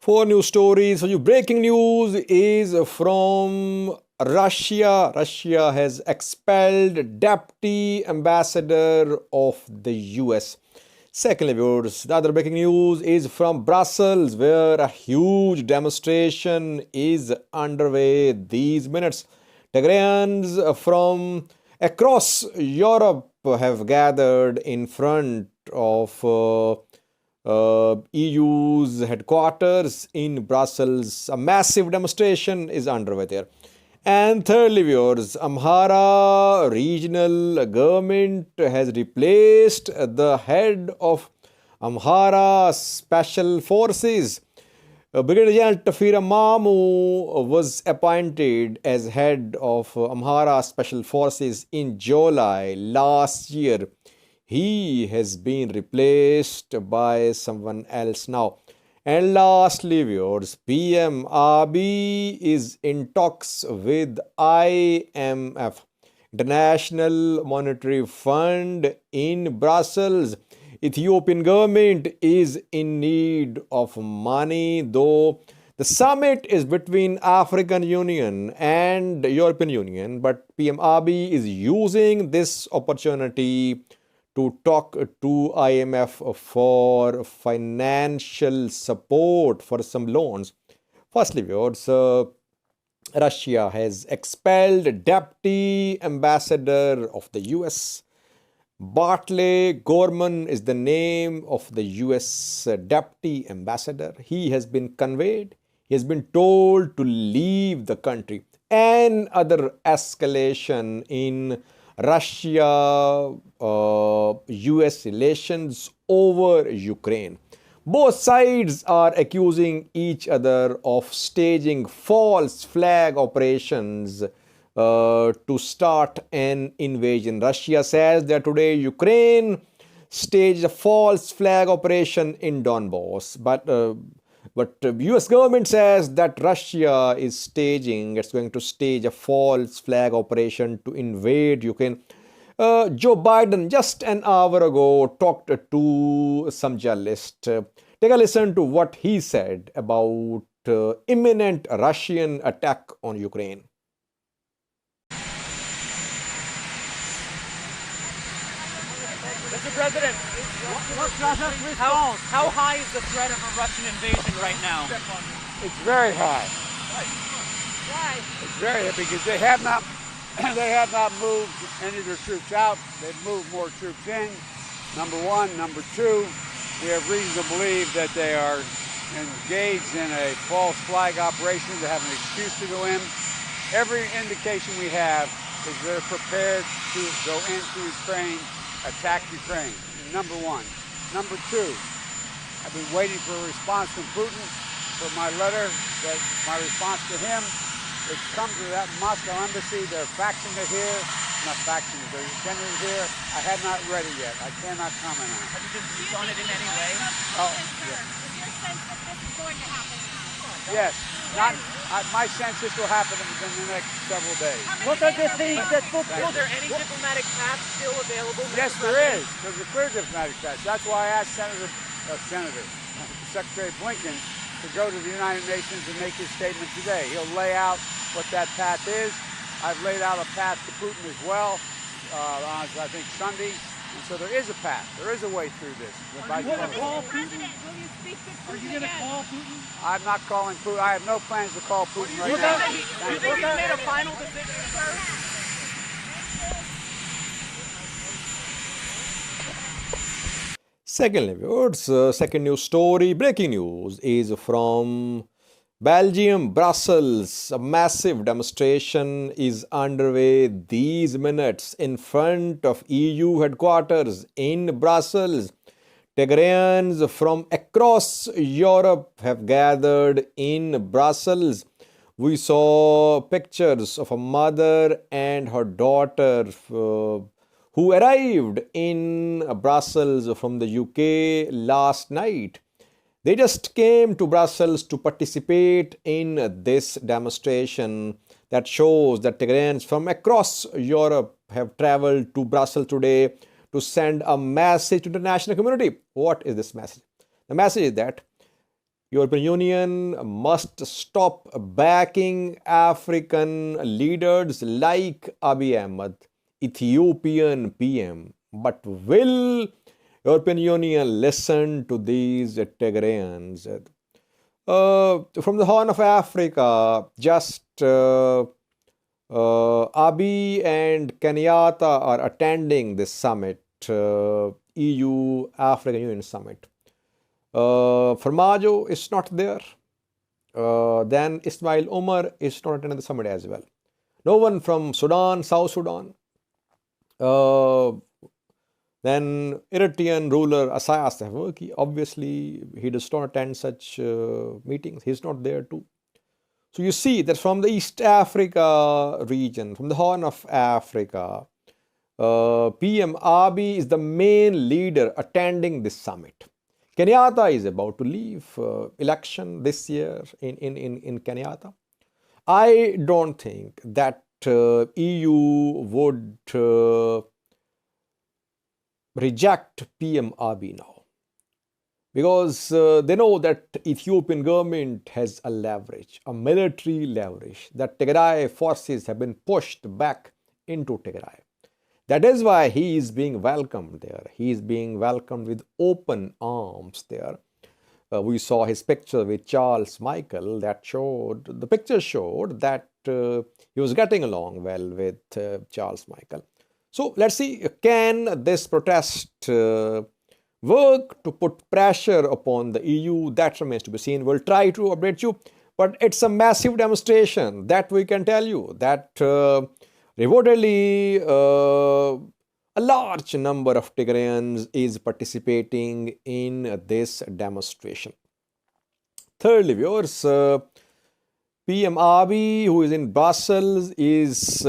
Four news stories for you. Breaking news is from Russia. Russia has expelled deputy ambassador of the US. Secondly, viewers, the other breaking news is from Brussels, where a huge demonstration is underway these minutes. Tigrayans from across Europe have gathered in front of EU's headquarters in Brussels. A massive demonstration is underway there. And thirdly, viewers, Amhara regional government has replaced the head of Amhara Special Forces. Brigadier General Tafira Mamu was appointed as head of Amhara Special Forces in July last year. He has been replaced by someone else now. And lastly, viewers, PM Abiy is in talks with IMF, International Monetary Fund in Brussels. Ethiopian government is in need of money, though the summit is between African Union and European Union, but PM Abiy is using this opportunity to talk to IMF for financial support for some loans. Firstly, viewers, Russia has expelled deputy ambassador of the US. Bartley Gorman is the name of the US deputy ambassador. He has been conveyed. He has been told to leave the country. And other escalation in Russia US relations over Ukraine. Both sides are accusing each other of staging false flag operations to start an invasion. Russia says that today Ukraine staged a false flag operation in Donbass, but the US government says that Russia is going to stage a false flag operation to invade Ukraine. Joe Biden just an hour ago talked to some journalists. Take a listen to what he said about imminent Russian attack on Ukraine. Mr. President, how high is the threat of a Russian invasion right now? It's very high. Why? It's very high because they have not moved any of their troops out. They've moved more troops in. Number one. Number two, we have reason to believe that they are engaged in a false flag operation to have an excuse to go in. Every indication we have is they're prepared to go into Ukraine, attack Ukraine. Number one. Number two, I've been waiting for a response from Putin for my letter, my response to him. It's come to that Moscow embassy. They're faxing it here. Not faxing it, they're sending it here. I have not read it yet. I cannot comment on it. Have you been briefed on it in any way? Oh, yeah. Yes. My sense this will happen within the next several days. What does this mean? Is there any diplomatic path still available? Yes, there is. There's a clear diplomatic path. That's why I asked Secretary Blinken to go to the United Nations and make his statement today. He'll lay out what that path is. I've laid out a path to Putin as well on, I think, Sunday. And so there is a path. There is a way through this. Are you going to call Putin? Are you going to call Putin? I'm not calling Putin. I have no plans to call Putin right now. Do you think he's made a final decision, sir? Secondly, viewers, second news story, breaking news, is from Belgium, Brussels. A massive demonstration is underway these minutes in front of EU headquarters in Brussels. Tigrayans from across Europe have gathered in Brussels. We saw pictures of a mother and her daughter who arrived in Brussels from the UK last night. They just came to Brussels to participate in this demonstration that shows that Tigrayans from across Europe have traveled to Brussels today to send a message to the international community. What is this message? The message is that European Union must stop backing African leaders like Abiy Ahimad, Ethiopian PM. But will European Union listen to these Tigrayans? From the Horn of Africa, just Abiy and Kenyatta are attending this summit, EU African Union summit. Farmajo is not there. Then Ismail Omar is not attending the summit as well. No one from Sudan, South Sudan. Then Eritrean ruler Isaias Afwerki, obviously he does not attend such meetings. He's not there too. So you see that from the East Africa region, from the Horn of Africa, PM Abiy is the main leader attending this summit. Kenyatta is about to leave election this year in Kenyatta. I don't think that EU would reject PM Abiy now, because they know that Ethiopian government has a leverage, a military leverage, that Tigray forces have been pushed back into Tigray. That is why he is being welcomed there. He is being welcomed with open arms there. We saw his picture with Charles Michael. The picture showed that he was getting along well with Charles Michael. So let's see, can this protest work to put pressure upon the EU? That remains to be seen. We'll try to update you, but it's a massive demonstration, that we can tell you, that reportedly a large number of Tigrayans is participating in this demonstration. Thirdly, viewers, PM Abiy, who is in Brussels, is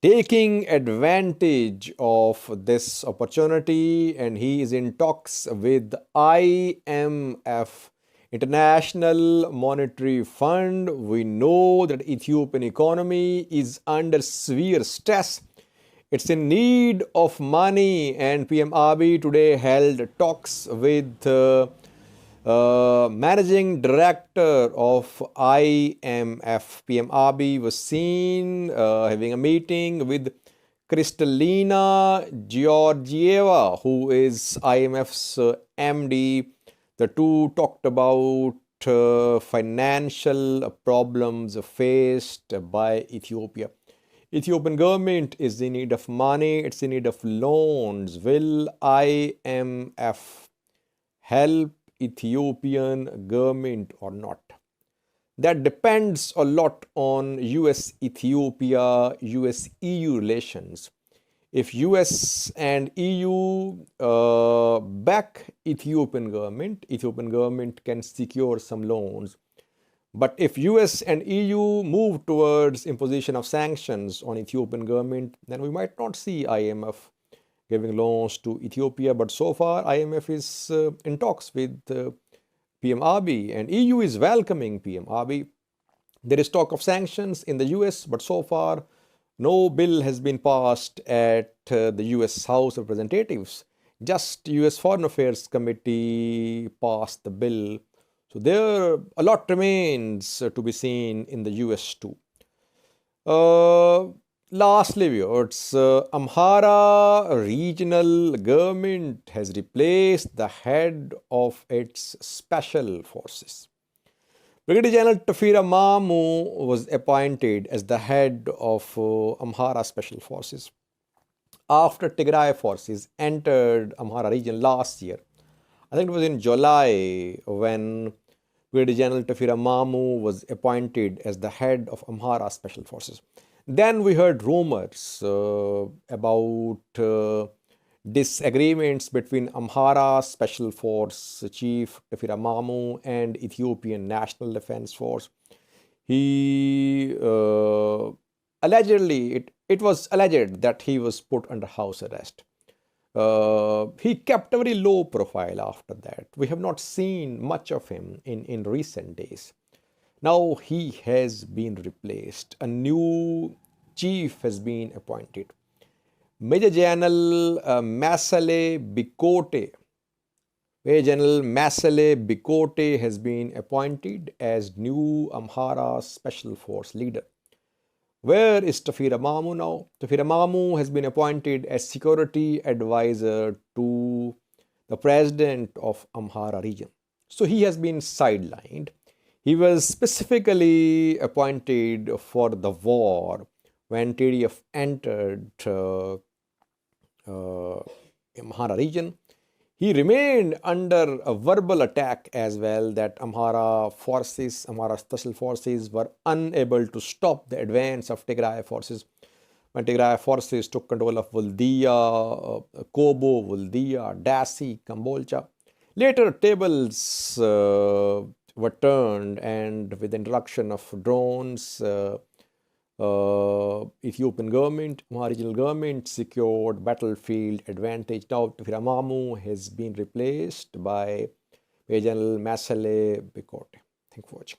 taking advantage of this opportunity, and he is in talks with IMF, International Monetary Fund. We know that Ethiopian economy is under severe stress. It's in need of money, and PM Abiy today held talks with managing director of IMF. PM Abiy was seen having a meeting with Kristalina Georgieva, who is IMF's MD. The two talked about financial problems faced by Ethiopia. Ethiopian government is in need of money, it's in need of loans. Will IMF help Ethiopian government or not? That depends a lot on US Ethiopia, US EU relations. If US and EU back Ethiopian government can secure some loans. But if US and EU move towards imposition of sanctions on Ethiopian government, then we might not see IMF giving loans to Ethiopia. But so far, IMF is in talks with PM Abiy, and EU is welcoming PM Abiy. There is talk of sanctions in the US, but so far, no bill has been passed at the US House of Representatives. Just US Foreign Affairs Committee passed the bill. So there a lot remains to be seen in the US too. Lastly, viewers, Amhara regional government has replaced the head of its special forces. Brigadier General Tafira Mamu was appointed as the head of Amhara Special Forces after Tigray forces entered Amhara region last year. I think it was in July when Brigadier General Tafira Mamu was appointed as the head of Amhara Special Forces. Then we heard rumors about disagreements between Amhara Special Force Chief Tafira Mamu and Ethiopian National Defense Force. He it was alleged that he was put under house arrest. He kept a very low profile after that. We have not seen much of him in recent days. Now he has been replaced. A new chief has been appointed. Major General Masale Bikote Major General Masale Bikote has been appointed as new Amhara Special Force leader. Where is Tafira Mamu now? Tafira Mamu has been appointed as security advisor to the president of Amhara region. So he has been sidelined. He was specifically appointed for the war when TDF entered Amhara region. He remained under a verbal attack as well that Amhara forces, Amhara special forces were unable to stop the advance of Tigray forces. When Tigray forces took control of Vuldia, Kobo, Vuldia, Dasi, Kambolcha. Later tables were turned, and with the introduction of drones, Ethiopian government, regional government secured battlefield advantage. Now Firamamu has been replaced by Major General Masale Bikote. Thank you for watching.